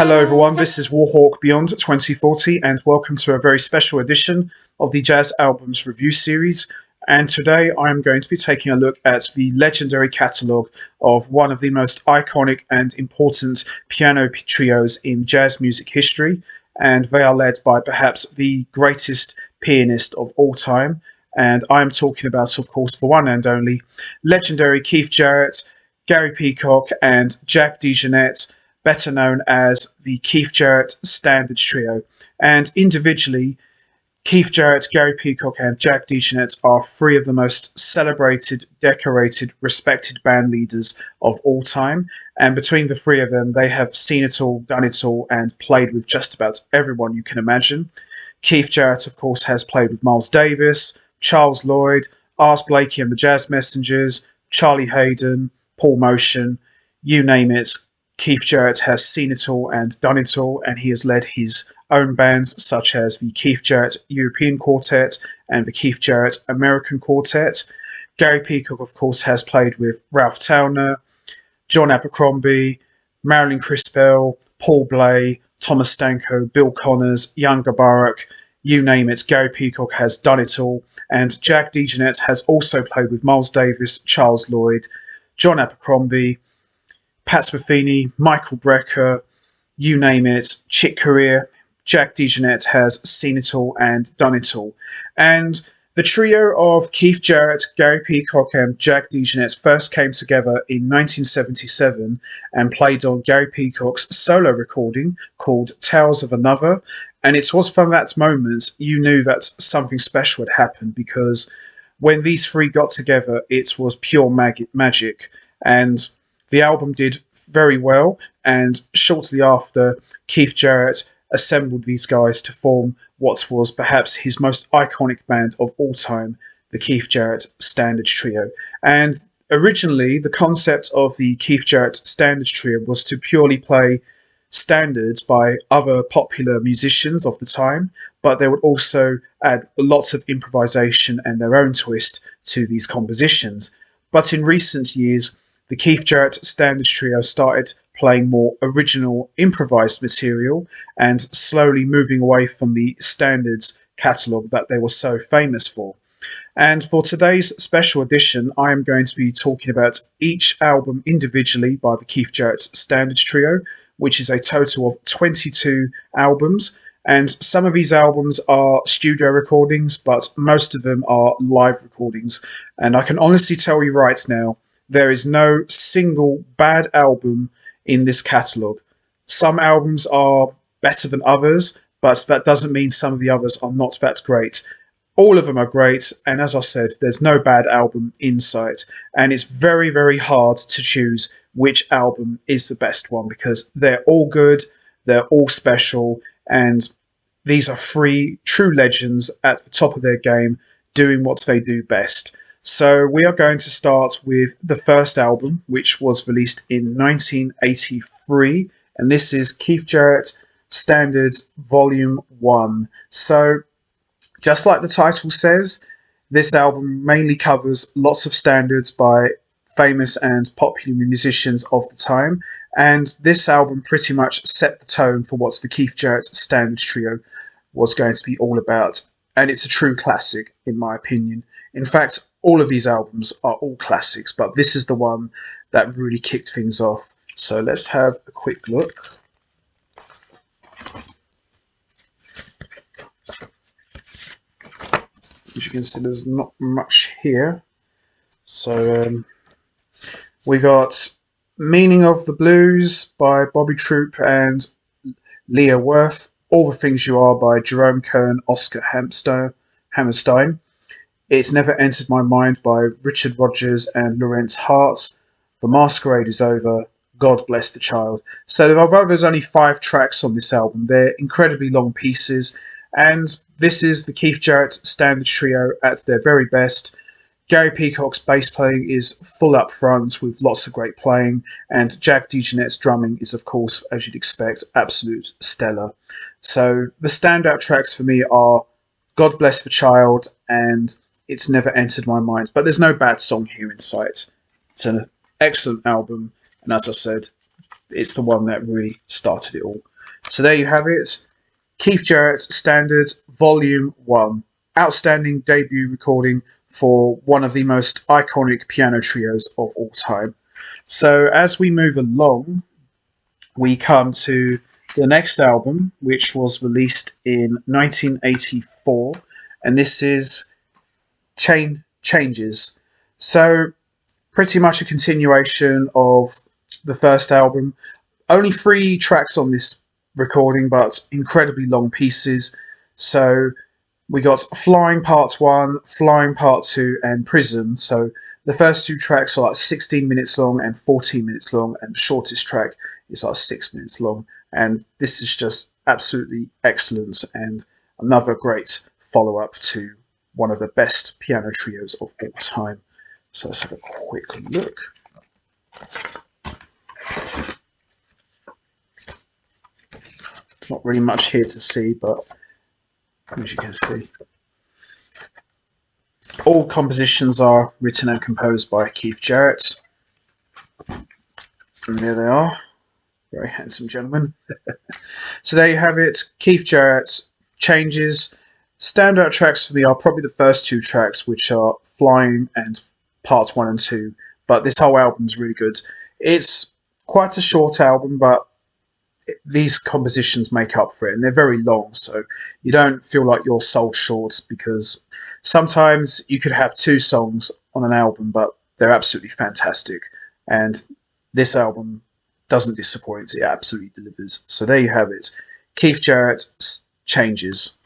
Hello everyone, this is Warhawk Beyond 2040 and welcome to a very special edition of the Jazz Albums Review Series. And today I'm going to be taking a look at the legendary catalogue of one of the most iconic and important piano trios in jazz music history. And they are led by perhaps the greatest pianist of all time. And I'm talking about, of course, the one and only legendary Keith Jarrett, Gary Peacock and Jack DeJohnette, better known as the Keith Jarrett Standards Trio. And individually, Keith Jarrett, Gary Peacock and Jack DeJohnette are three of the most celebrated, decorated, respected band leaders of all time. And between the three of them, they have seen it all, done it all, and played with just about everyone you can imagine. Keith Jarrett, of course, has played with Miles Davis, Charles Lloyd, Art Blakey and the Jazz Messengers, Charlie Haden, Paul Motion, you name it. Keith Jarrett has seen it all and done it all, and he has led his own bands such as the Keith Jarrett European Quartet and the Keith Jarrett American Quartet. Gary Peacock, of course, has played with Ralph Towner, John Abercrombie, Marilyn Crispell, Paul Bley, Thomas Stanko, Bill Connors, Younger Baruch, you name it, Gary Peacock has done it all. And Jack DeJohnette has also played with Miles Davis, Charles Lloyd, John Abercrombie, Pat Swaffini, Michael Brecker, you name it, Chick Corea. Jack DeJohnette has seen it all and done it all. And the trio of Keith Jarrett, Gary Peacock and Jack DeJohnette first came together in 1977 and played on Gary Peacock's solo recording called Tales of Another. And it was from that moment you knew that something special had happened, because when these three got together, it was pure magic. And the album did very well, and shortly after, Keith Jarrett assembled these guys to form what was perhaps his most iconic band of all time, the Keith Jarrett Standards Trio. And originally, the concept of the Keith Jarrett Standards Trio was to purely play standards by other popular musicians of the time, but they would also add lots of improvisation and their own twist to these compositions. But in recent years, the Keith Jarrett Standards Trio started playing more original improvised material and slowly moving away from the standards catalogue that they were so famous for. And for today's special edition, I am going to be talking about each album individually by the Keith Jarrett Standards Trio, which is a total of 22 albums. And some of these albums are studio recordings, but most of them are live recordings. And I can honestly tell you right now, there is no single bad album in this catalogue. Some albums are better than others, but that doesn't mean some of the others are not that great. All of them are great, and as I said, there's no bad album in sight. And it's very, very hard to choose which album is the best one, because they're all good, they're all special, and these are three true legends at the top of their game, doing what they do best. So we are going to start with the first album, which was released in 1983, and this is Keith Jarrett Standards Volume 1. So, just like the title says, this album mainly covers lots of standards by famous and popular musicians of the time, and this album pretty much set the tone for what the Keith Jarrett Standards Trio was going to be all about, and it's a true classic, in my opinion. In fact, all of these albums are all classics, but this is the one that really kicked things off. So let's have a quick look. As you can see, there's not much here. So we got Meaning of the Blues by Bobby Troup and Leah Worth. All the Things You Are by Jerome Kern, Oscar Hammerstein. It's Never Entered My Mind by Richard Rodgers and Lawrence Hart. The Masquerade Is Over. God Bless the Child. So although there's only 5 tracks on this album, they're incredibly long pieces. And this is the Keith Jarrett Standards Trio at their very best. Gary Peacock's bass playing is full up front with lots of great playing. And Jack DeJohnette's drumming is, of course, as you'd expect, absolute stellar. So the standout tracks for me are God Bless the Child and It's Never Entered My Mind. But there's no bad song here in sight. It's an excellent album, and as I said, it's the one that really started it all. So there you have it. Keith Jarrett Standards Volume 1. Outstanding debut recording for one of the most iconic piano trios of all time. So as we move along, we come to the next album, which was released in 1984, and this is Changes. So pretty much a continuation of the first album. Only 3 tracks on this recording, but incredibly long pieces. So we got Flying Part 1, Flying Part 2, and Prism. So the first 2 tracks are like 16 minutes long and 14 minutes long, and the shortest track is like 6 minutes long. And this is just absolutely excellent, and another great follow-up to one of the best piano trios of all time. So let's have a quick look. There's not really much here to see, but as you can see, all compositions are written and composed by Keith Jarrett. And there they are. Very handsome gentlemen. So there you have it. Keith Jarrett, Changes. Standout tracks for me are probably the first 2 tracks, which are Flying and Part 1 and 2. But this whole album is really good. It's quite a short album, but these compositions make up for it, and they're very long, so you don't feel like you're sold short, because sometimes you could have 2 songs on an album, but they're absolutely fantastic, and this album doesn't disappoint. It absolutely delivers. So there you have it. Keith Jarrett, Changes.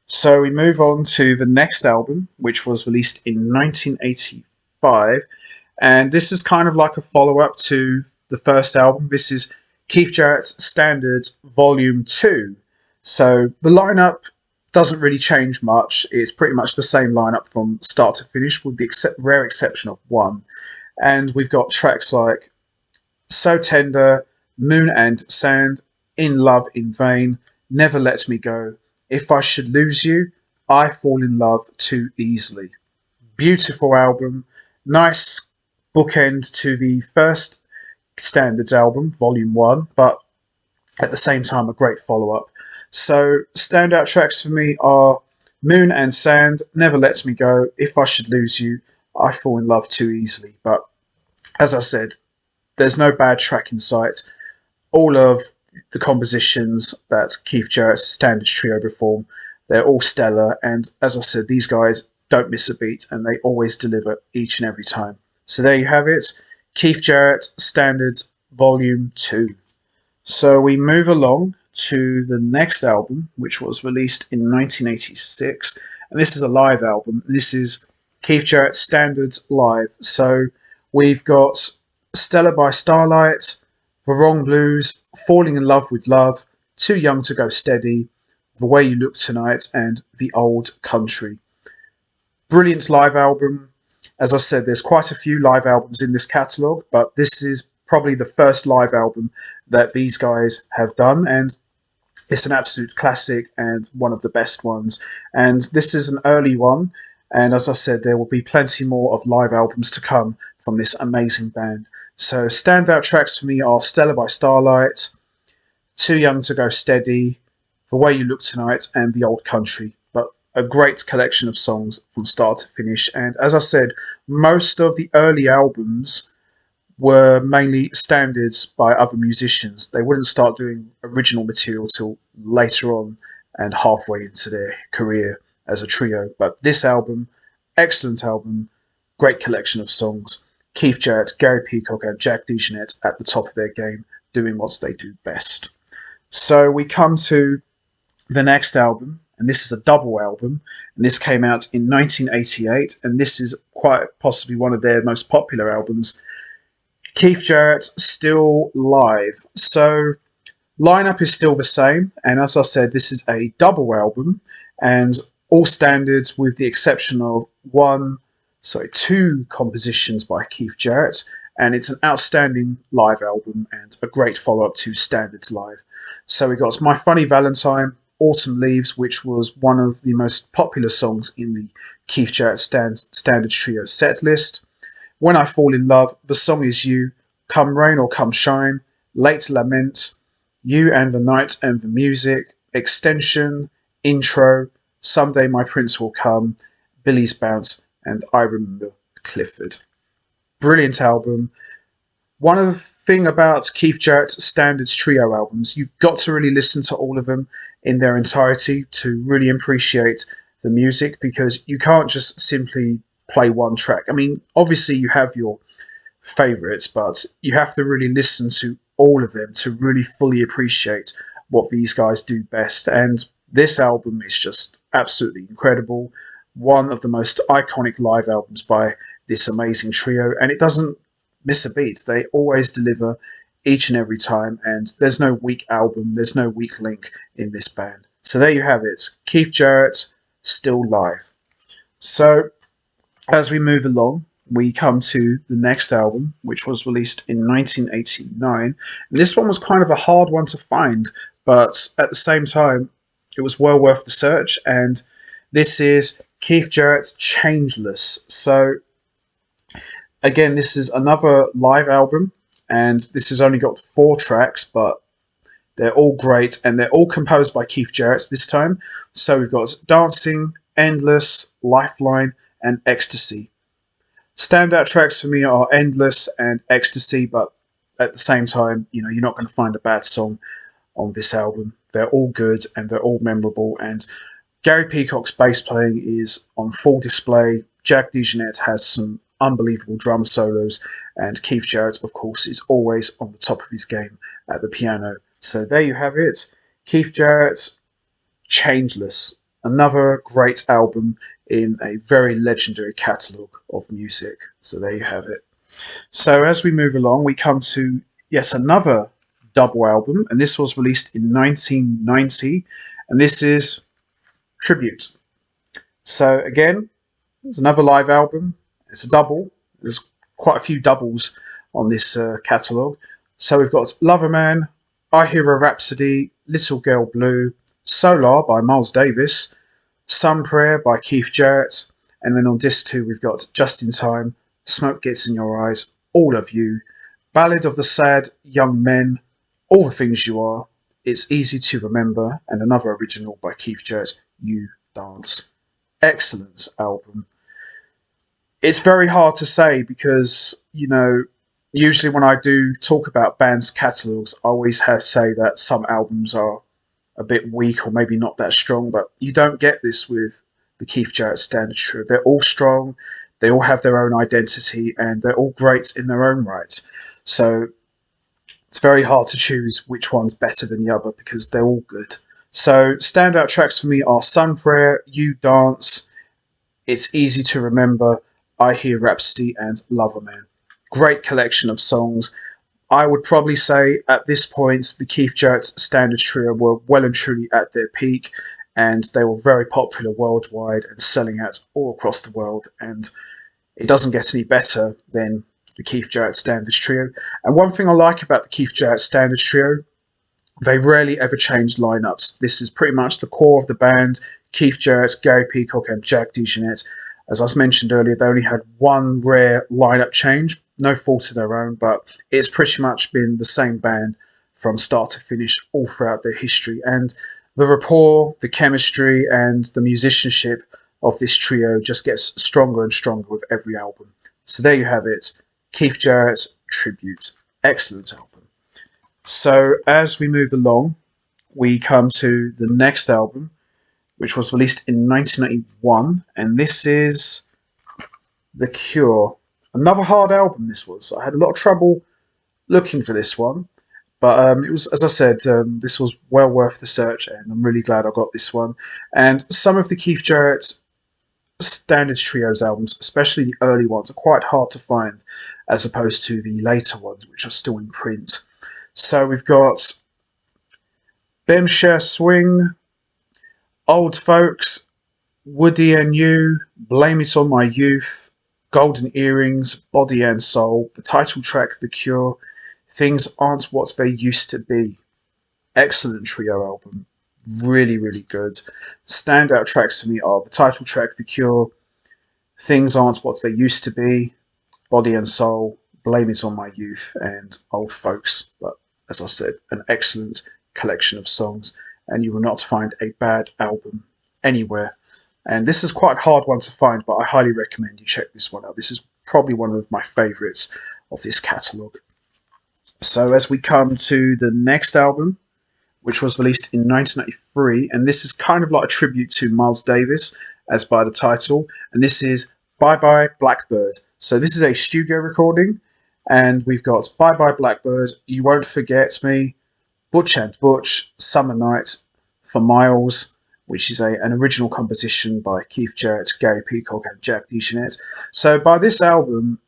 So we move on to the next album, which was released in 1985, and this is kind of like a follow-up to the first album. This is Keith Jarrett Standards Volume 2. So the lineup doesn't really change much. It's pretty much the same lineup from start to finish, with the rare exception of one. And we've got tracks like So Tender, Moon and Sand, In Love in Vain, Never Let Me Go, If I Should Lose You, I Fall in Love Too Easily. Beautiful album. Nice bookend to the first Standards album, Volume 1, but at the same time a great follow-up. So standout tracks for me are Moon and Sand, Never Let Me Go, If I Should Lose You, I Fall in Love Too Easily. But as I said, there's no bad track in sight. All of the compositions that Keith Jarrett Standards Trio perform, they're all stellar, and as I said, these guys don't miss a beat, and they always deliver each and every time. So there you have it. Keith Jarrett Standards Volume 2. So we move along to the next album, which was released in 1986, and this is a live album. This is Keith Jarrett Standards Live. So we've got Stella by Starlight, The Wrong Blues, Falling in Love with Love, Too Young to Go Steady, The Way You Look Tonight, and The Old Country. Brilliant live album. As I said, there's quite a few live albums in this catalogue, but this is probably the first live album that these guys have done, and it's an absolute classic and one of the best ones. And this is an early one, and as I said, there will be plenty more of live albums to come from this amazing band. So standout tracks for me are Stella by Starlight, Too Young to Go Steady, The Way You Look Tonight, and The Old Country. But a great collection of songs from start to finish. And as I said, most of the early albums were mainly standards by other musicians. They wouldn't start doing original material till later on and halfway into their career as a trio. But this album, excellent album, great collection of songs. Keith Jarrett, Gary Peacock, and Jack DeJohnette at the top of their game, doing what they do best. So we come to the next album, and this is a double album, and this came out in 1988, and this is quite possibly one of their most popular albums. Keith Jarrett, Still Live. So lineup is still the same, and as I said, this is a double album, and all standards with the exception of two compositions by Keith Jarrett, and it's an outstanding live album and a great follow-up to Standards Live. So we got My Funny Valentine, Autumn Leaves, which was one of the most popular songs in the Keith Jarrett Standards Trio set list. When I Fall in Love, The Song Is You, Come Rain or Come Shine, Late Lament, You and the Night and the Music, Extension, Intro, Someday My Prince Will Come, Billy's Bounce, and I Remember Clifford. Brilliant album. One of the thing about Keith Jarrett Standards Trio albums, you've got to really listen to all of them in their entirety to really appreciate the music, because you can't just simply play one track. I mean, obviously you have your favourites, but you have to really listen to all of them to really fully appreciate what these guys do best. And this album is just absolutely incredible. One of the most iconic live albums by this amazing trio, and it doesn't miss a beat. They always deliver each and every time, and there's no weak album, there's no weak link in this band. So there you have it, Keith Jarrett, still live. So as we move along, we come to the next album, which was released in 1989. And this one was kind of a hard one to find, but at the same time, it was well worth the search. And this is Keith Jarrett's Changeless. So again, this is another live album, and this has only got 4 tracks, but they're all great, and they're all composed by Keith Jarrett this time. So we've got Dancing, Endless, Lifeline, and Ecstasy. Standout tracks for me are Endless and Ecstasy, but at the same time, you know, you're not going to find a bad song on this album. They're all good and they're all memorable, and Gary Peacock's bass playing is on full display. Jack DeJohnette has some unbelievable drum solos, and Keith Jarrett, of course, is always on the top of his game at the piano. So there you have it, Keith Jarrett, Changeless, another great album in a very legendary catalogue of music. So there you have it. So as we move along, we come to yet another double album, and this was released in 1990, and this is Tribute. So again, it's another live album. It's a double. There's quite a few doubles on this catalogue. So we've got Loverman, I Hear a Rhapsody, Little Girl Blue, Solar by Miles Davis, Sun Prayer by Keith Jarrett, and then on disc 2 we've got Just in Time, Smoke Gets in Your Eyes, All of You, Ballad of the Sad Young Men, All the Things You Are, It's Easy to Remember, and another original by Keith Jarrett, You Dance. Excellent album. It's very hard to say because, you know, usually when I do talk about bands' catalogues, I always say that some albums are a bit weak or maybe not that strong, but you don't get this with the Keith Jarrett Standards Trio. They're all strong, they all have their own identity, and they're all great in their own right. So it's very hard to choose which one's better than the other because they're all good. So standout tracks for me are Sun Prayer, You Dance, It's Easy to Remember, I Hear Rhapsody, and Loverman. Great collection of songs. I would probably say at this point the Keith Jarrett Standards Trio were well and truly at their peak, and they were very popular worldwide and selling out all across the world, and it doesn't get any better than the Keith Jarrett Standards Trio. And one thing I like about the Keith Jarrett Standards Trio, they rarely ever change lineups. This is pretty much the core of the band: Keith Jarrett, Gary Peacock, and Jack DeJohnette. As I mentioned earlier, they only had one rare lineup change, no fault of their own, but it's pretty much been the same band from start to finish all throughout their history. And the rapport, the chemistry, and the musicianship of this trio just gets stronger and stronger with every album. So there you have it, Keith Jarrett Tribute. Excellent album. So as we move along, we come to the next album, which was released in 1991, and this is The Cure. Another hard album this was. I had a lot of trouble looking for this one, but it was, as I said, this was well worth the search, and I'm really glad I got this one. And some of the Keith Jarrett Standards Trios albums, especially the early ones, are quite hard to find as opposed to the later ones, which are still in print. So we've got Bemshare Swing, Old Folks, Woody and You, Blame It On My Youth, Golden Earrings, Body and Soul, the title track The Cure, Things Aren't What They Used to Be. Excellent trio album. Really, really good. Standout tracks for me are the title track The Cure, Things Aren't What They Used to Be, Body and Soul, Blame It On My Youth, and Old Folks. But as I said, an excellent collection of songs, and you will not find a bad album anywhere. And this is quite a hard one to find, but I highly recommend you check this one out. This is probably one of my favourites of this catalogue. So as we come to the next album, which was released in 1993, and this is kind of like a tribute to Miles Davis, as by the title, and this is Bye Blackbird. So this is a studio recording, and we've got Bye Blackbird, You Won't Forget Me, Butch and Butch, Summer Night, For Miles, which is an original composition by Keith Jarrett, Gary Peacock and Jack DeJohnette. So by this album,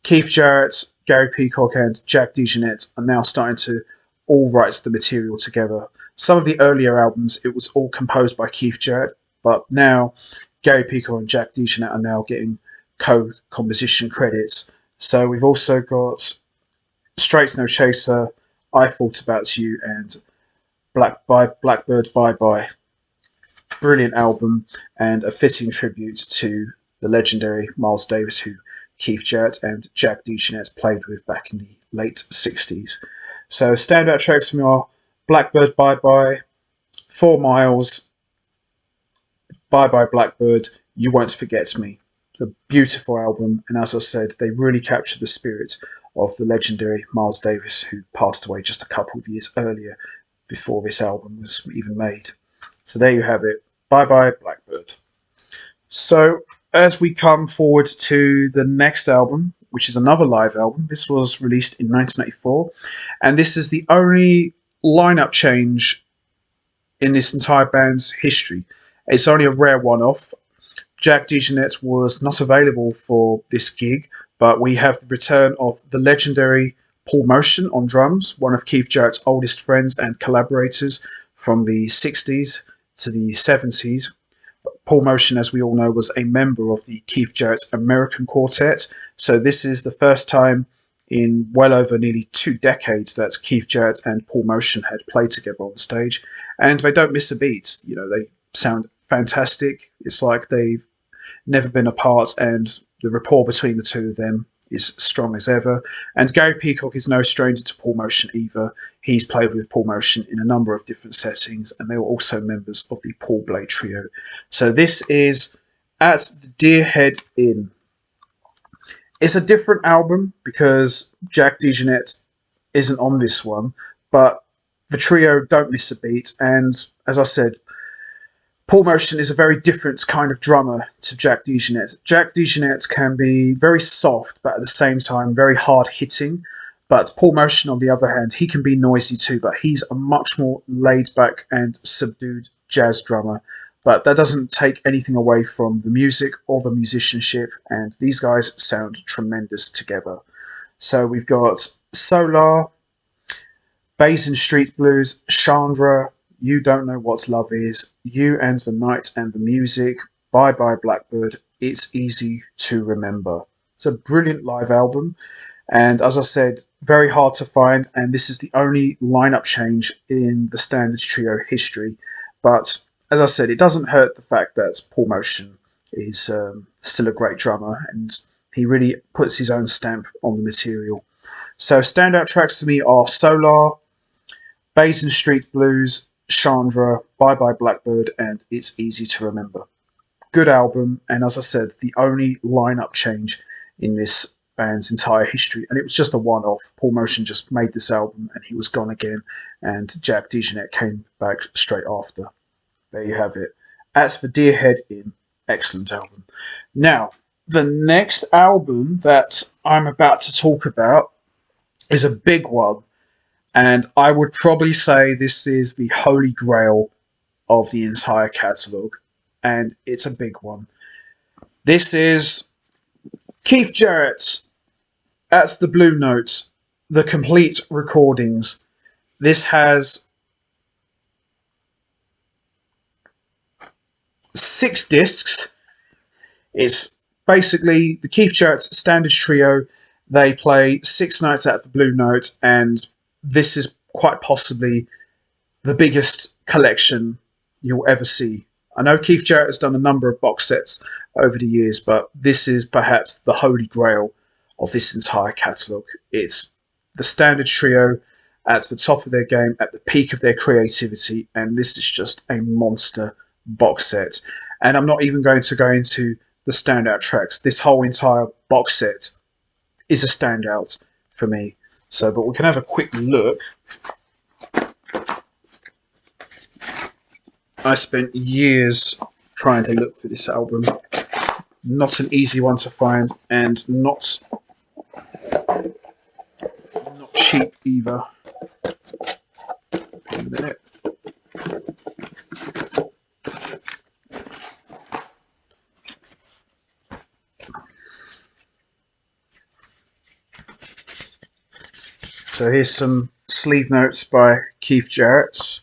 Keith Jarrett, Gary Peacock and Jack DeJohnette are now starting to all write the material together. Some of the earlier albums, it was all composed by Keith Jarrett, but now Gary Peacock and Jack DeJohnette are now getting co-composition credits. So we've also got Straight's No Chaser, I Thought About You, and Blackbird Bye Bye. Brilliant album and a fitting tribute to the legendary Miles Davis, who Keith Jarrett and Jack DeJohnette played with back in the late 60s. So standout tracks from me are Blackbird Bye Bye, 4 Miles, Bye Blackbird, You Won't Forget Me. It's a beautiful album, and as I said, they really capture the spirit of the legendary Miles Davis, who passed away just a couple of years earlier before this album was even made. So there you have it. Bye Blackbird. So as we come forward to the next album, which is another live album, this was released in 1984, and this is the only lineup change in this entire band's history. It's only a rare one-off. Jack DeJohnette was not available for this gig, but we have the return of the legendary Paul Motion on drums, one of Keith Jarrett's oldest friends and collaborators from the 60s to the 70s. Paul Motion, as we all know, was a member of the Keith Jarrett American Quartet, so this is the first time in well over nearly 2 decades that Keith Jarrett and Paul Motion had played together on the stage, and they don't miss a beat. You know, they sound fantastic. It's like they've never been apart, and the rapport between the two of them is strong as ever. And Gary Peacock is no stranger to Paul Motion either. He's played with Paul Motion in a number of different settings, and they were also members of the Paul Bley Trio. So this is At the Deerhead Inn. It's a different album because Jack DeJohnette isn't on this one, but the trio don't miss a beat, and as I said, Paul Motion is a very different kind of drummer to Jack DeJohnette. Jack DeJohnette can be very soft, but at the same time very hard-hitting. But Paul Motion, on the other hand, he can be noisy too, but he's a much more laid-back and subdued jazz drummer. But that doesn't take anything away from the music or the musicianship, and these guys sound tremendous together. So we've got Solar, Basin Street Blues, Chandra, You Don't Know What Love Is, You and the Night and the Music, Bye Blackbird, It's Easy to Remember. It's a brilliant live album, and as I said, very hard to find, and this is the only lineup change in the Standards Trio history. But as I said, it doesn't hurt the fact that Paul Motion is still a great drummer, and he really puts his own stamp on the material. So standout tracks to me are Solar, Basin Street Blues, Chandra, Bye Blackbird, and It's Easy to Remember. Good album, and as I said, the only lineup change in this band's entire history, and it was just a one-off. Paul Motion just made this album, and he was gone again, and Jack DeJohnette came back straight after. There you have it. At the Deerhead Inn, excellent album. Now, the next album that I'm about to talk about is a big one, and I would probably say this is the holy grail of the entire catalogue, and it's a big one. This is Keith Jarrett's At the Blue Note, the complete recordings. This has 6 discs. It's basically the Keith Jarrett Standards Trio. They play 6 nights at the Blue Note, and this is quite possibly the biggest collection you'll ever see. I know Keith Jarrett has done a number of box sets over the years, but this is perhaps the holy grail of this entire catalogue. It's the Standards Trio, at the top of their game, at the peak of their creativity, and this is just a monster box set. And I'm not even going to go into the standout tracks. This whole entire box set is a standout for me. So, but we can have a quick look. I spent years trying to look for this album. Not an easy one to find, and not cheap either. A minute. So here's some sleeve notes by Keith Jarrett.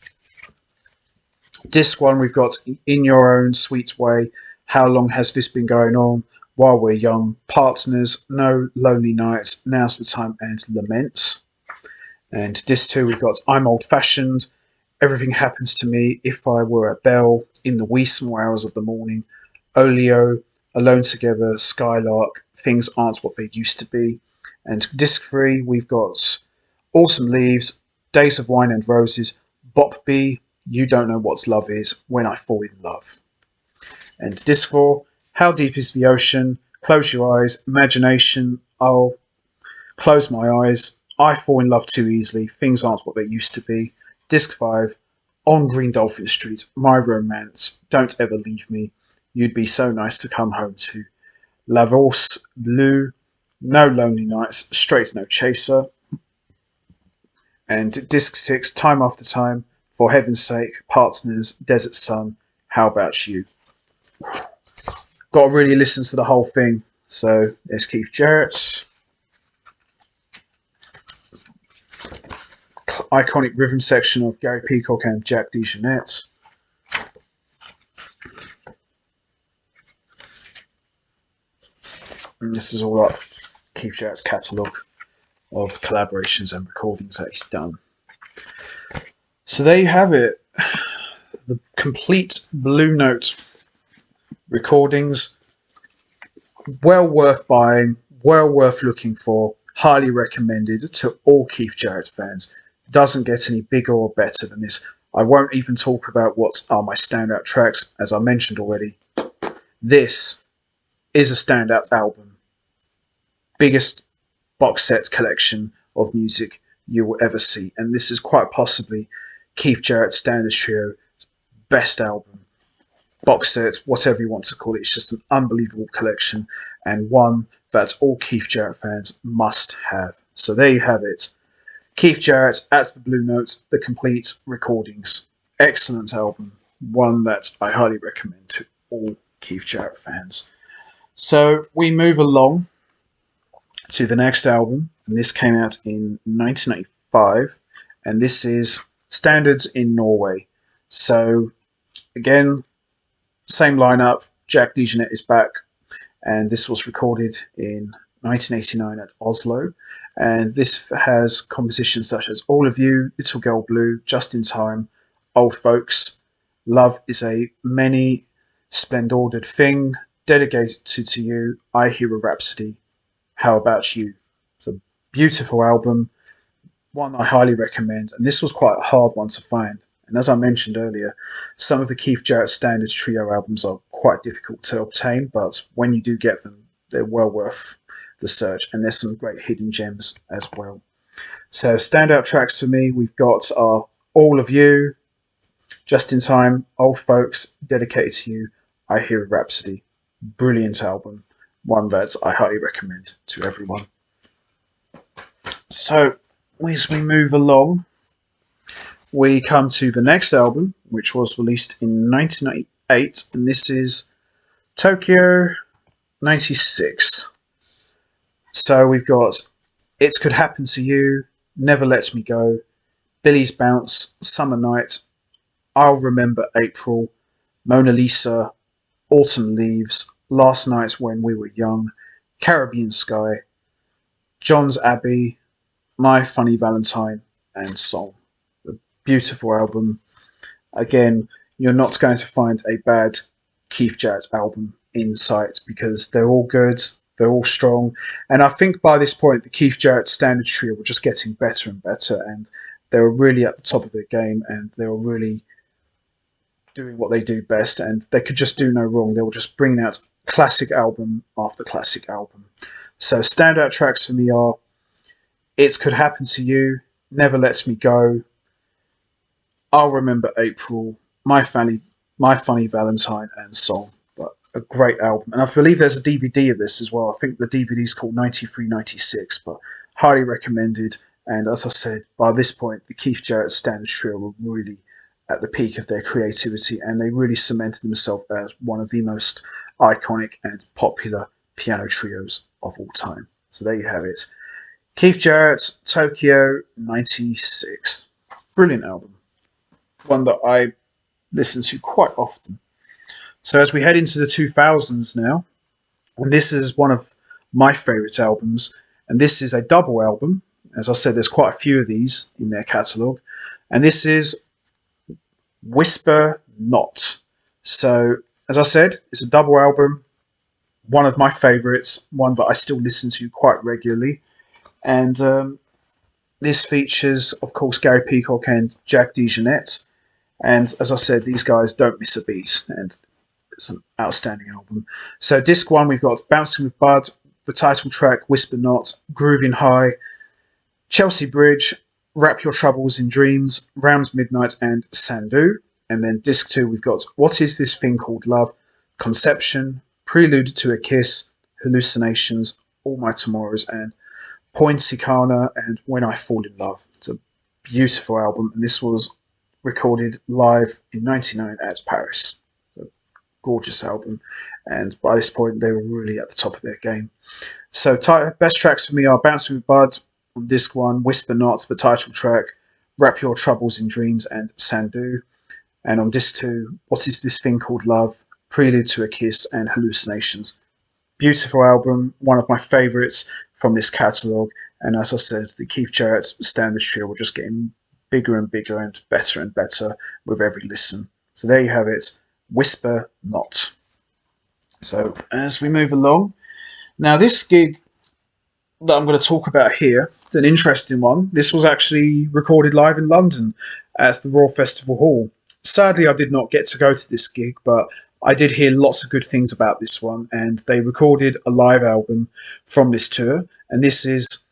Disc 1, we've got In Your Own Sweet Way, How Long Has This Been Going On, While We're Young, Partners, No Lonely Nights, Now's the Time, and Laments. And disc 2, we've got I'm Old Fashioned, Everything Happens to Me, If I Were a Bell, In the Wee Small Hours of the Morning, Oleo, Alone Together, Skylark, Things Aren't What They Used to Be. And disc 3, we've got Autumn Leaves, Days of Wine and Roses, Bop B, You Don't Know What Love Is, When I Fall in Love. And disc 4, How Deep Is the Ocean, Close Your Eyes, Imagination, I'll Close My Eyes, I Fall in Love Too Easily, Things Aren't What They Used to Be. Disc 5, On Green Dolphin Street, My Romance, Don't Ever Leave Me, You'd Be So Nice to Come Home To. La Valse Bleu, No Lonely Nights, Straight No Chaser. And disc 6, Time After Time, For Heaven's Sake, Partners, Desert Sun, How About You. Got to really listen to the whole thing. So there's Keith Jarrett. Iconic rhythm section of Gary Peacock and Jack DeJohnette. And this is all up Keith Jarrett's catalogue of collaborations and recordings that he's done. So there you have it. The complete Blue Note recordings. Well worth buying, well worth looking for, highly recommended to all Keith Jarrett fans. Doesn't get any bigger or better than this. I won't even talk about what are my standout tracks, as I mentioned already. This is a standout album. Biggest box set collection of music you will ever see. And this is quite possibly Keith Jarrett Standards Trio best album. Box set, whatever you want to call it. It's just an unbelievable collection and one that all Keith Jarrett fans must have. So there you have it. Keith Jarrett at the Blue Note, the complete recordings. Excellent album. One that I highly recommend to all Keith Jarrett fans. So we move along to the next album, and this came out in 1985, and this is Standards in Norway. So again, same lineup. Jack DeJohnette is back, and this was recorded in 1989 at Oslo. And this has compositions such as All of You, Little Girl Blue, Just in Time, Old Folks, Love is a Many Splendid Thing, Dedicated to You, I Hear a Rhapsody, How About You. It's a beautiful album, one I highly recommend, and this was quite a hard one to find. And as I mentioned earlier, some of the Keith Jarrett Standards Trio albums are quite difficult to obtain, but when you do get them, they're well worth the search, and there's some great hidden gems as well. So standout tracks for me, we've got are All of You, Just in Time, Old Folks, Dedicated to You, I Hear a Rhapsody. Brilliant album, one that I highly recommend to everyone. So as we move along, we come to the next album, which was released in 1998, and this is Tokyo 96. So we've got It Could Happen to You, Never Let Me Go, Billy's Bounce, Summer Night, I'll Remember April, Mona Lisa, Autumn Leaves, Last Night When We Were Young, Caribbean Sky, John's Abbey, My Funny Valentine, and Song. A beautiful album. Again, you're not going to find a bad Keith Jarrett album in sight because they're all good. They're all strong. And I think by this point, the Keith Jarrett Standards Trio were just getting better and better. And They were really at the top of their game, and they were really doing what they do best, and they could just do no wrong. They were just bringing out classic album after classic album. So standout tracks for me are It Could Happen to You, Never Lets Me Go, I'll Remember April, My Funny Valentine, and Song. But a great album. And I believe there's a DVD of this as well. I think the DVD is called 93-96, but highly recommended. And as I said, by this point, the Keith Jarrett Standards Trio were really at the peak of their creativity, and they really cemented themselves as one of the most iconic and popular piano trios of all time. So there you have it. Keith Jarrett, Tokyo 96. Brilliant album. One that I listen to quite often. So as we head into the 2000s now, and this is one of my favourite albums, and this is a double album. As I said, there's quite a few of these in their catalogue, and this is Whisper Not. So, as I said, it's a double album, one of my favourites, one that I still listen to quite regularly. And this features, of course, Gary Peacock and Jack DeJohnette. And as I said, these guys don't miss a beat, and it's an outstanding album. So, disc 1, we've got Bouncing with Bud, the title track, Whisper Not, Grooving High, Chelsea Bridge, Wrap Your Troubles in Dreams, Round Midnight, and Sandu. And then disc 2, we've got What Is This Thing Called Love, Conception, Prelude to a Kiss, Hallucinations, All My Tomorrows, and Poinsicana, and When I Fall in Love. It's a beautiful album, and this was recorded live in '99 at Paris. A gorgeous album, and by this point, they were really at the top of their game. So best tracks for me are Bouncing with Bud, on disc 1, Whisper Not, the title track, Wrap Your Troubles in Dreams, and Sandu. And on disc 2, What Is This Thing Called Love, Prelude to a Kiss, and Hallucinations. Beautiful album, one of my favourites from this catalogue. And as I said, the Keith Jarrett Standards Trio were just getting bigger and bigger and better with every listen. So there you have it, Whisper Not. So as we move along, now this gig that I'm going to talk about here, it's an interesting one. This was actually recorded live in London at the Royal Festival Hall. Sadly, I did not get to go to this gig, but I did hear lots of good things about this one, and they recorded a live album from this tour, and this is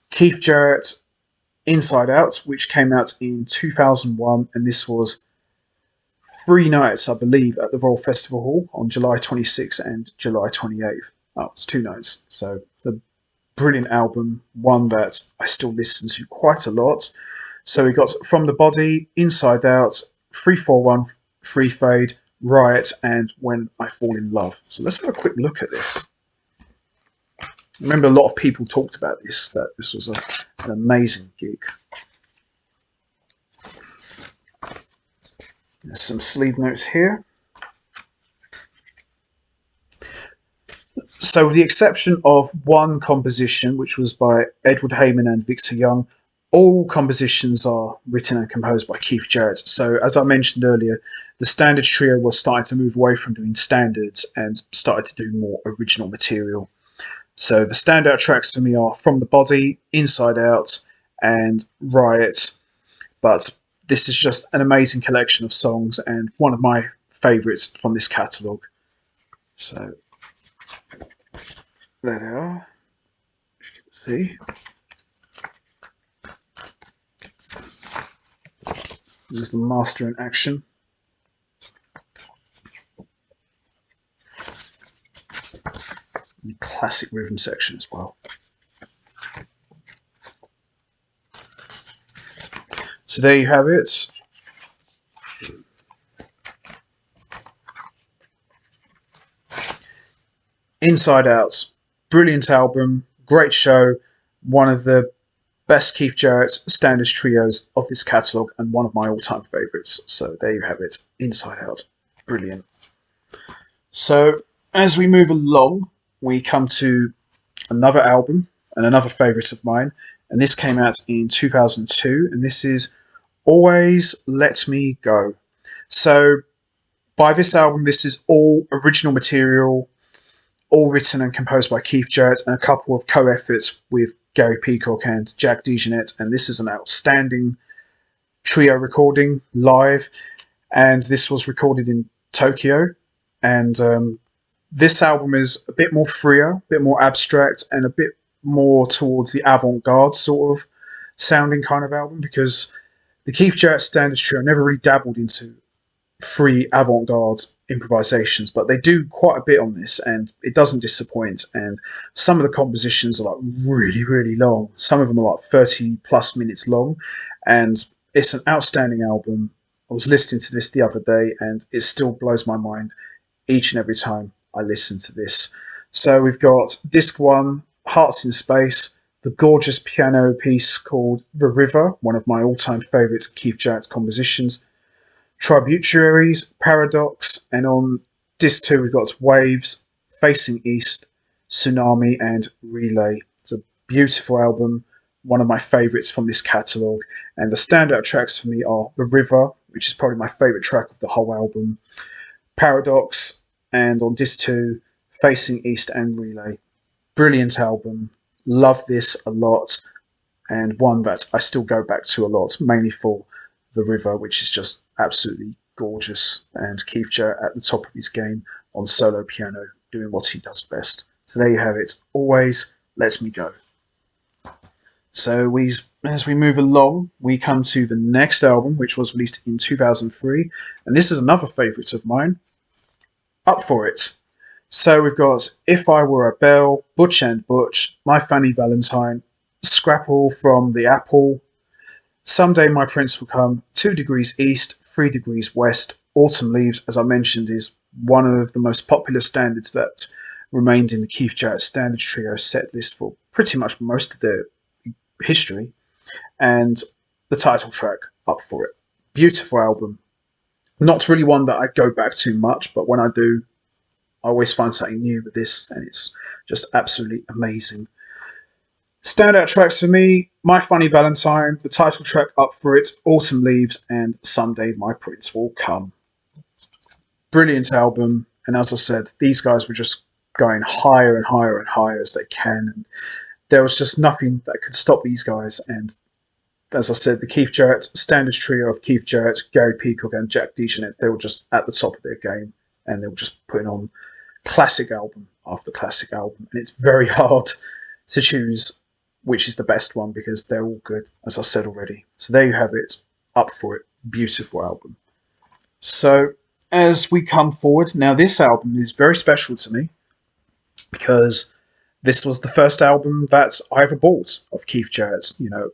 Keith Jarrett Inside Out, which came out in 2001, and this was 3 nights, I believe, at the Royal Festival Hall on July 26th and July 28th. Oh, it's 2 nights. So the brilliant album, one that I still listen to quite a lot. So we got From the Body, Inside Out, 341, Free Fade, Riot, and When I Fall in Love. So let's have a quick look at this. I remember a lot of people talked about this, that this was an amazing gig. There's some sleeve notes here. So with the exception of one composition, which was by Edward Hayman and Victor Young, all compositions are written and composed by Keith Jarrett. So as I mentioned earlier, the Standards Trio was starting to move away from doing standards and started to do more original material. So the standout tracks for me are From the Body, Inside Out, and Riot. But this is just an amazing collection of songs and one of my favourites from this catalogue. So there they are. You can see. There's the master in action. And classic rhythm section as well. So there you have it. Inside Out. Brilliant album. Great show. One of the best Keith Jarrett Standards Trios of this catalogue and one of my all-time favourites. So there you have it. Inside Out. Brilliant. So as we move along, we come to another album and another favourite of mine. And this came out in 2002. And this is Always Let Me Go. So by this album, this is all original material, all written and composed by Keith Jarrett, and a couple of co-efforts with Gary Peacock and Jack DeJohnette, and this is an outstanding trio recording live, and this was recorded in Tokyo. And this album is a bit more freer, a bit more abstract, and a bit more towards the avant-garde sort of sounding kind of album, because the Keith Jarrett Standards Trio never really dabbled into free avant-garde improvisations, but they do quite a bit on this, and it doesn't disappoint. And some of the compositions are like really, really long. Some of them are like 30 plus minutes long, and it's an outstanding album. I was listening to this the other day, and it still blows my mind each and every time I listen to this. So we've got disc 1, Hearts in Space, the gorgeous piano piece called The River, one of my all-time favourite Keith Jarrett compositions, Tributaries, Paradox, and on disc 2 we've got Waves, Facing East, Tsunami, and Relay. It's a beautiful album, one of my favourites from this catalogue, and the standout tracks for me are The River, which is probably my favourite track of the whole album, Paradox, and on disc 2, Facing East and Relay. Brilliant album, love this a lot, and one that I still go back to a lot, mainly for The River, which is just absolutely gorgeous, and Keith Jarrett at the top of his game on solo piano, doing what he does best. So there you have it. Always Lets Me Go. So as we move along, we come to the next album, which was released in 2003, and this is another favourite of mine, Up For It. So we've got If I Were a Bell, Butch and Butch, My Funny Valentine, Scrapple from the Apple, Someday My Prince Will Come, 2 Degrees East, 3 Degrees West, Autumn Leaves, as I mentioned, is one of the most popular standards that remained in the Keith Jarrett Standards Trio set list for pretty much most of their history, and the title track, Up For It. Beautiful album. Not really one that I go back to much, but when I do, I always find something new with this, and it's just absolutely amazing. Standout tracks for me, My Funny Valentine, the title track Up For It, Autumn Leaves, and Someday My Prince Will Come. Brilliant album, and as I said, these guys were just going higher and higher and higher as they can, and there was just nothing that could stop these guys. And as I said, the Keith Jarrett Standards Trio of Keith Jarrett, Gary Peacock, and Jack DeJohnette, they were just at the top of their game, and they were just putting on classic album after classic album, and it's very hard to choose which is the best one because they're all good, as I said already. So there you have it, Up For It, beautiful album. So as we come forward, now this album is very special to me because this was the first album that I ever bought of Keith Jarrett's. You know,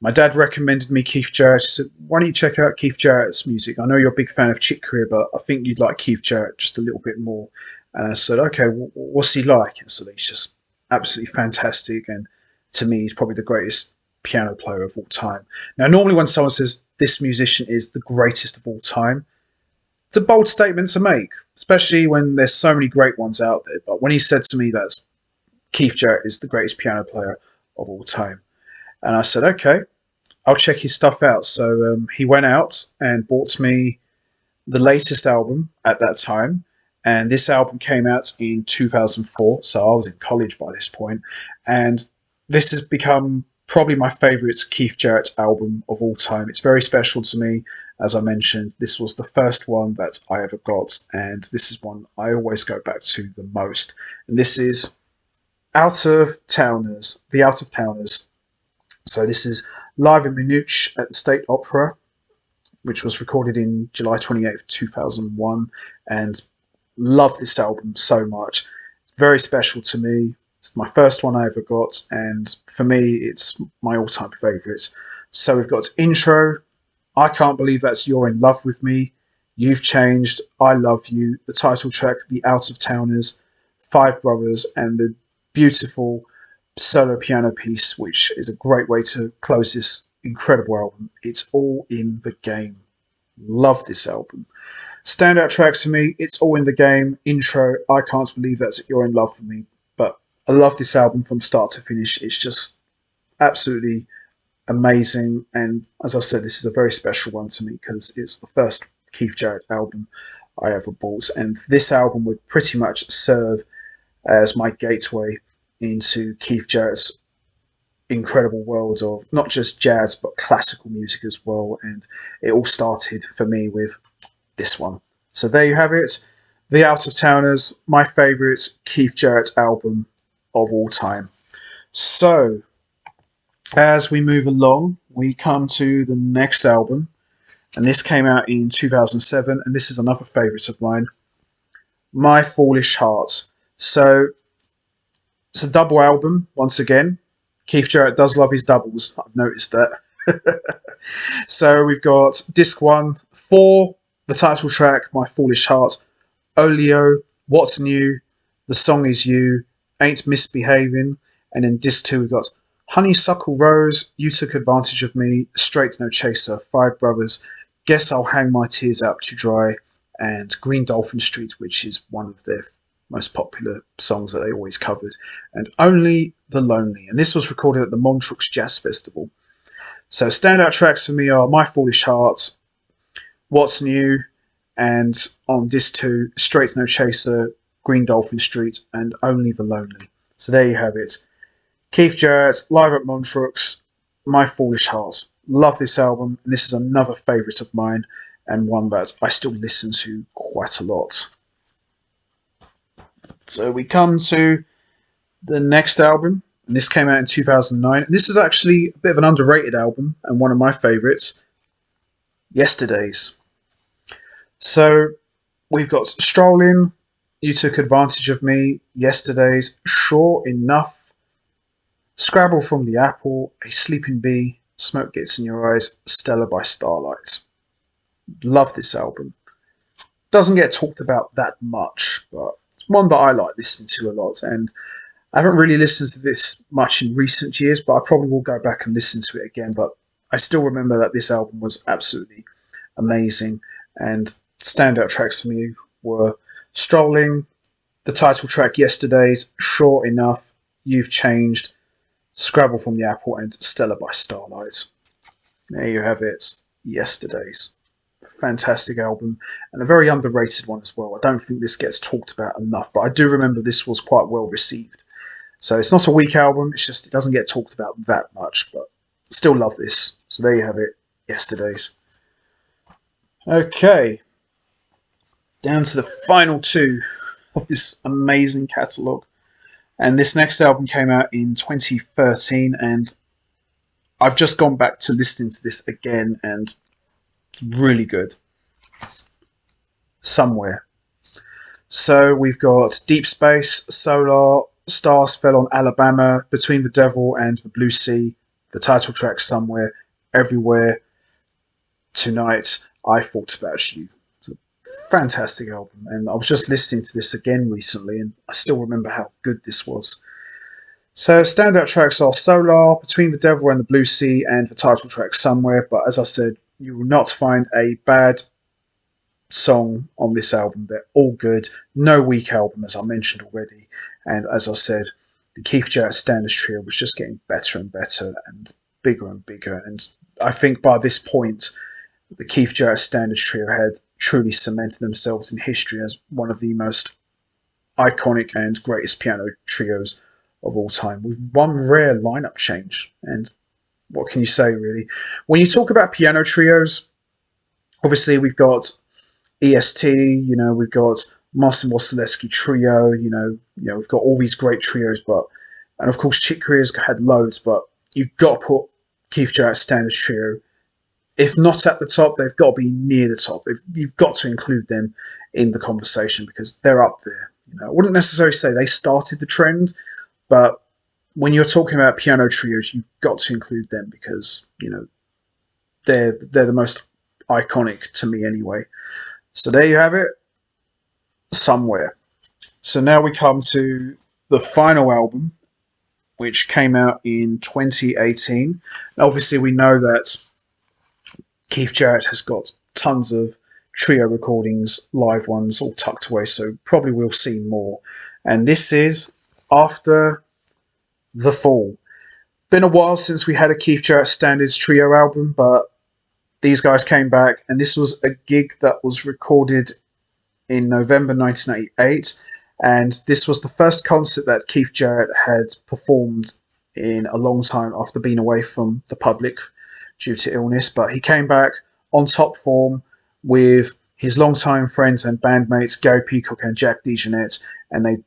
my dad recommended me Keith Jarrett. He said, why don't you check out Keith Jarrett's music? I know you're a big fan of Chick Corea, but I think you'd like Keith Jarrett just a little bit more. And I said, okay, what's he like? And so he's just absolutely fantastic. And to me, he's probably the greatest piano player of all time. Now, normally when someone says this musician is the greatest of all time, it's a bold statement to make, especially when there's so many great ones out there. But when he said to me that Keith Jarrett is the greatest piano player of all time, and I said, okay, I'll check his stuff out. So he went out and bought me the latest album at that time. And this album came out in 2004. So I was in college by this point. And this has become probably my favourite Keith Jarrett album of all time. It's very special to me. As I mentioned, this was the first one that I ever got. And this is one I always go back to the most. And this is Out of Towners, The Out of Towners. So this is live in Munich at the State Opera, which was recorded in July 28th, 2001. And love this album so much. It's very special to me. It's my first one I ever got, and for me, it's my all-time favourite. So we've got intro, I Can't Believe That's You're in Love With Me, You've Changed, I Love You, the title track, The Out of Towners, Five Brothers, and the beautiful solo piano piece, which is a great way to close this incredible album. It's all in the game. Love this album. Standout tracks for me, It's All in the Game, intro, I Can't Believe That You're in Love With Me. But I love this album from start to finish. It's just absolutely amazing. And as I said, this is a very special one to me because it's the first Keith Jarrett album I ever bought. And this album would pretty much serve as my gateway into Keith Jarrett's incredible world of not just jazz but classical music as well, and it all started for me with this one. So there you have it, The Out of Towners, my favourite Keith Jarrett album of all time. So as we move along, we come to the next album, and this came out in 2007, and this is another favourite of mine, My Foolish Heart. So it's a double album once again. Keith Jarrett does love his doubles, I've noticed that. So we've got disc 1 for the title track, My Foolish Heart, Olio, What's New, The Song Is You, Ain't Misbehaving, and then disc 2 we've got Honeysuckle Rose, You Took Advantage of Me, Straight No Chaser, Five Brothers, Guess I'll Hang My Tears Out to Dry, and Green Dolphin Street, which is one of their most popular songs that they always covered, and Only the Lonely. And this was recorded at the Montreux Jazz Festival. So standout tracks for me are My Foolish Heart, What's New, and on disc 2, Straight No Chaser, Green Dolphin Street, and Only the Lonely. So there you have it. Keith Jarrett, live at Montreux, My Foolish Heart. Love this album, and this is another favourite of mine, and one that I still listen to quite a lot. So we come to the next album, and this came out in 2009. And this is actually a bit of an underrated album, and one of my favourites, Yesterdays. So we've got Strolling, You Took Advantage of Me, Yesterdays, Sure Enough, Scrabble from the Apple, A Sleeping Bee, Smoke Gets in Your Eyes, Stella by Starlight. Love this album. Doesn't get talked about that much, but it's one that I like listening to a lot, and I haven't really listened to this much in recent years, but I probably will go back and listen to it again. But I still remember that this album was absolutely amazing, and standout tracks for me were Strolling, the title track Yesterdays, Sure Enough, You've Changed, Scrabble from the Apple, and Stella by Starlight. There you have it, Yesterdays. Fantastic album, and a very underrated one as well. I don't think this gets talked about enough, but I do remember this was quite well received. So it's not a weak album, it's just it doesn't get talked about that much, but still love this. So there you have it, Yesterdays. Okay, down to the final two of this amazing catalogue. And this next album came out in 2013, and I've just gone back to listening to this again, and it's really good. Somewhere. So we've got Deep Space, Solar, Stars Fell on Alabama, Between the Devil and the Blue Sea, the title track Somewhere, Everywhere, Tonight, I Thought About You. It's a fantastic album, and I was just listening to this again recently, and I still remember how good this was. So standout tracks are Solar, Between the Devil and the Blue Sea, and the title track Somewhere, but as I said, you will not find a bad song on this album. They're all good. No weak album, as I mentioned already. And as I said, the Keith Jarrett Standards Trio was just getting better and better and bigger. And I think by this point, the Keith Jarrett Standards Trio had truly cemented themselves in history as one of the most iconic and greatest piano trios of all time, with one rare lineup change. And what can you say, really? When you talk about piano trios, obviously we've got EST, we've got Marcin Wasilewski Trio, we've got all these great trios, and of course Chick Corea's had loads, but you've got to put Keith Jarrett Standards Trio, if not at the top, they've got to be near the top. You've got to include them in the conversation because they're up there. I wouldn't necessarily say they started the trend, but when you're talking about piano trios, you've got to include them because, they're the most iconic to me anyway. So there you have it, Somewhere. So now we come to the final album, which came out in 2018. Obviously, we know that Keith Jarrett has got tons of trio recordings, live ones, all tucked away, so probably we'll see more. And this is After the Fall. Been a while since we had a Keith Jarrett Standards Trio album, but these guys came back, and this was a gig that was recorded in November 1988, and this was the first concert that Keith Jarrett had performed in a long time after being away from the public due to illness, but he came back on top form with his longtime friends and bandmates Gary Peacock and Jack DeJohnette, and they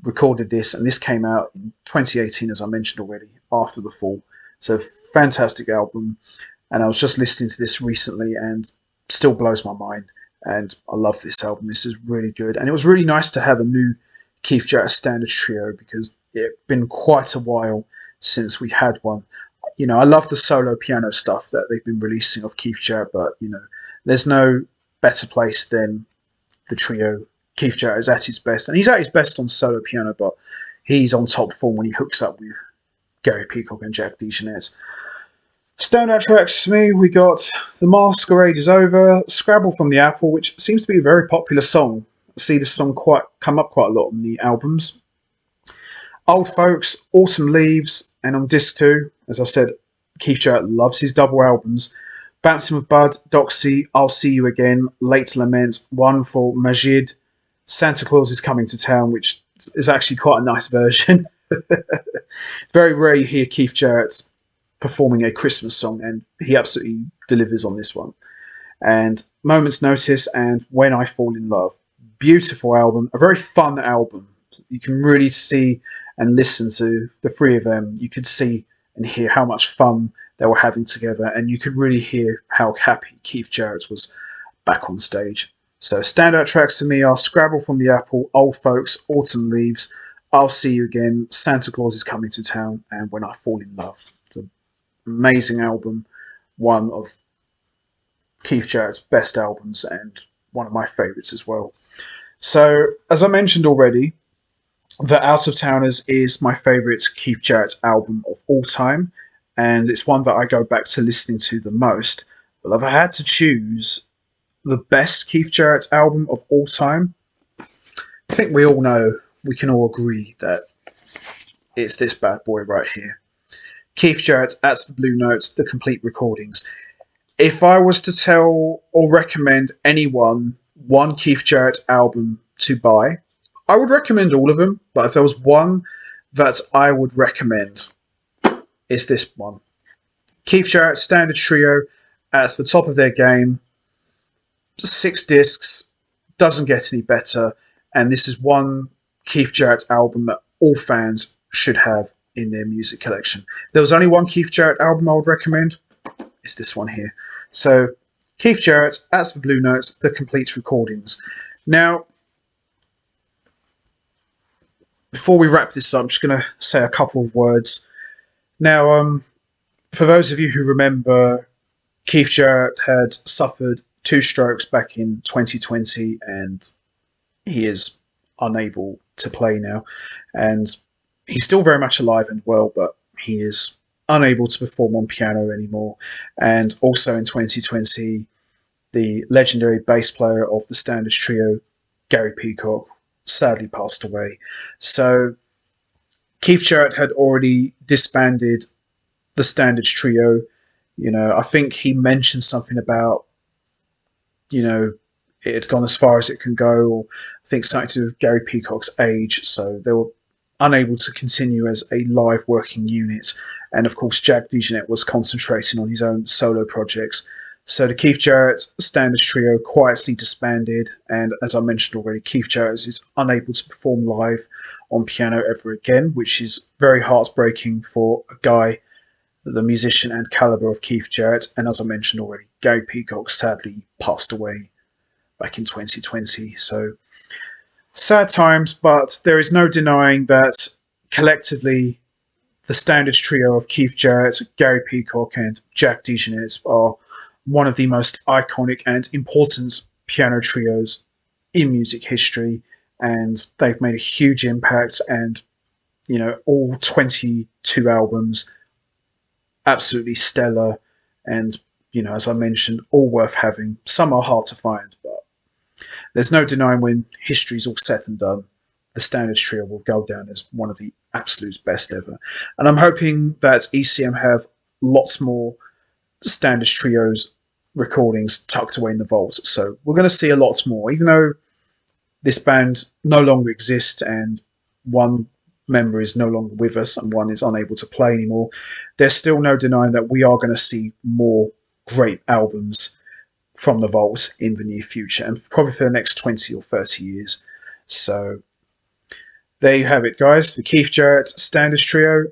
recorded this, and this came out in 2018, as I mentioned already, after the fall. So fantastic album, and I was just listening to this recently and still blows my mind, and I love this album. This is really good, and it was really nice to have a new Keith Jarrett Standards Trio because it's been quite a while since we had one. You know, I love the solo piano stuff that they've been releasing of Keith Jarrett, but, you know, there's no better place than the trio. Keith Jarrett is at his best, and he's at his best on solo piano, but he's on top form when he hooks up with Gary Peacock and Jack DeJohnette. Standout tracks for me, we got The Masquerade Is Over, Scrabble from the Apple, which seems to be a very popular song. I see this song come up quite a lot on the albums. Old Folks, Autumn Leaves, and on disc 2, as I said, Keith Jarrett loves his double albums. Bouncing with Bud, Doxy, I'll See You Again, Late Lament, One for Majid, Santa Claus Is Coming to Town, which is actually quite a nice version. Very rare you hear Keith Jarrett performing a Christmas song, and he absolutely delivers on this one. And Moment's Notice and When I Fall in Love. Beautiful album, a very fun album. You can really see and listen to the three of them. You could see and hear how much fun they were having together, and you could really hear how happy Keith Jarrett was back on stage. So standout tracks to me are Scrabble from the Apple, Old Folks, Autumn Leaves, I'll See You Again, Santa Claus Is Coming to Town, and When I Fall in Love. It's an amazing album, one of Keith Jarrett's best albums and one of my favourites as well. So, as I mentioned already, The Out of Towners is my favourite Keith Jarrett album of all time, and it's one that I go back to listening to the most. But if I had to choose the best Keith Jarrett album of all time, I think we all know, we can all agree that it's this bad boy right here. Keith Jarrett's At the Blue Notes, the complete recordings. If I was to tell or recommend anyone one Keith Jarrett album to buy, I would recommend all of them, but if there was one that I would recommend, it's this one. Keith Jarrett Standards Trio at the top of their game. 6 discs, doesn't get any better, and this is one Keith Jarrett album that all fans should have in their music collection. If there was only one Keith Jarrett album I would recommend, it's this one here. So, Keith Jarrett, At the Blue Notes, the complete recordings. Now, before we wrap this up, I'm just going to say a couple of words. Now, for those of you who remember, Keith Jarrett had suffered 2 strokes back in 2020, and he is unable to play now. And he's still very much alive and well, but he is unable to perform on piano anymore. And also in 2020, the legendary bass player of the Standards Trio, Gary Peacock, sadly passed away. So Keith Jarrett had already disbanded the Standards Trio. You know, I think he mentioned something about, you know, it had gone as far as it can go, or I think something to do with Gary Peacock's age, so they were unable to continue as a live working unit. And of course, Jack DeJohnette was concentrating on his own solo projects. So the Keith Jarrett Standards Trio quietly disbanded, and as I mentioned already, Keith Jarrett is unable to perform live on piano ever again, which is very heartbreaking for a guy, the musician and caliber of Keith Jarrett. And as I mentioned already, Gary Peacock sadly passed away back in 2020. So sad times, but there is no denying that collectively the Standards Trio of Keith Jarrett, Gary Peacock and Jack DeJohnette are one of the most iconic and important piano trios in music history, and they've made a huge impact. And, you know, all 22 albums, absolutely stellar, and, you know, as I mentioned, all worth having. Some are hard to find, but there's no denying when history's all said and done, the Standards Trio will go down as one of the absolute best ever. And I'm hoping that ECM have lots more Standards Trios recordings tucked away in the vault. So we're going to see a lot more, even though this band no longer exists and one member is no longer with us and one is unable to play anymore, there's still no denying that we are going to see more great albums from the vaults in the near future, and probably for the next 20 or 30 years. So there you have it, guys. The Keith Jarrett Standards Trio,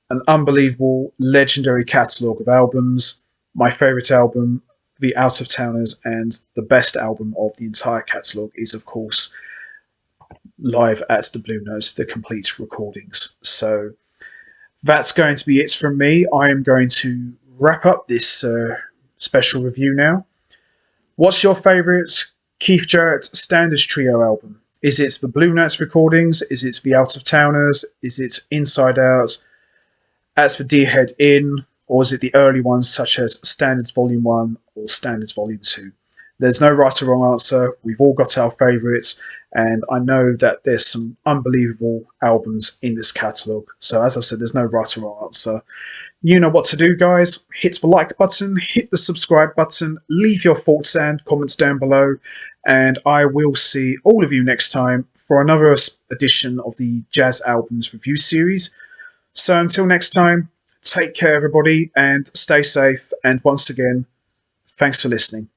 an unbelievable, legendary catalogue of albums. My favourite album, The Out of Towners, and the best album of the entire catalogue is, of course, Live at the Blue Notes, the complete recordings. So that's going to be it from me. I am going to wrap up this special review now. What's your favourite Keith Jarrett Standards Trio album? Is it the Blue Notes recordings? Is it the Out of Towners? Is it Inside Out? At the Deer Head Inn? Or is it the early ones such as Standards Volume 1 or Standards Volume 2? There's no right or wrong answer. We've all got our favourites, and I know that there's some unbelievable albums in this catalogue. So as I said, there's no right or wrong answer. You know what to do, guys. Hit the like button, hit the subscribe button, leave your thoughts and comments down below, and I will see all of you next time for another edition of the Jazz Albums Review Series. So until next time, take care everybody and stay safe, and once again, thanks for listening.